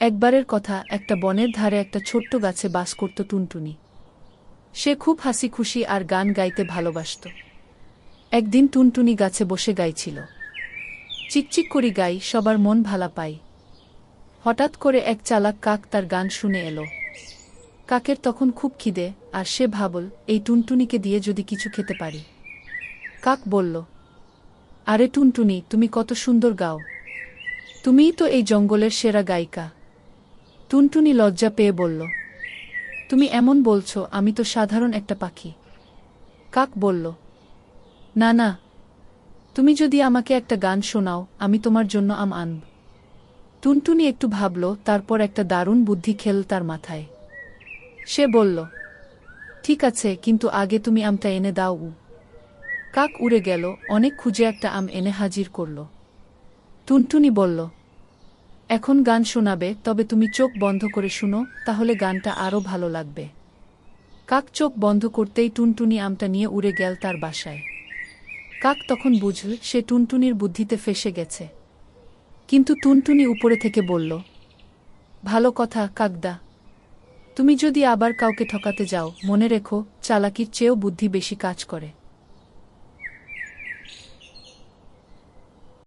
একবারের কথা, একটা বনের ধারে একটা ছোট্ট গাছে বাস করত টুনটুনি। সে খুব হাসি খুশি আর গান গাইতে ভালোবাসত। একদিন টুনটুনি গাছে বসে গাইছিল। চিকচিক করি গাই, সবার মন ভালা পাই। হঠাৎ করে এক চালাক কাক তার গান শুনে এলো। কাকের তখন খুব খিদে, আর সে ভাবল, এই টুনটুনিকে দিয়ে যদি কিছু খেতে পারি। কাক বলল, আরে টুনটুনি, তুমি কত সুন্দর গাও। তুমিই তো এই জঙ্গলের সেরা গায়িকা। টুনটুনি লজ্জা পেয়ে বলল, তুমি এমন বলছো, আমি তো সাধারণ একটা পাখি। কাক বলল, না না, তুমি যদি আমাকে একটা গান শোনাও, আমি তোমার জন্য আম আনব। টুনটুনি একটু ভাবল, তারপর একটা দারুণ বুদ্ধি খেল তার মাথায়। সে বলল, ঠিক আছে, কিন্তু আগে তুমি আমটা এনে দাও। কাক উড়ে গেল, অনেক খুঁজে একটা আম এনে হাজির করল। টুনটুনি বলল, এখন গান শোনাবে, তবে তুমি চোখ বন্ধ করে শুনো, তাহলে গানটা আরও ভালো লাগবে। কাক চোখ বন্ধ করতেই টুনটুনি আমটা নিয়ে উড়ে গেল তার বাসায়। কাক তখন বুঝল সে টুনটুনির বুদ্ধিতে ফেঁসে গেছে। কিন্তু টুনটুনি উপরে থেকে বলল, ভালো কথা কাকদা, তুমি যদি আবার কাউকে ঠকাতে যাও, মনে রেখো, চালাকির চেয়েও বুদ্ধি বেশি কাজ করে।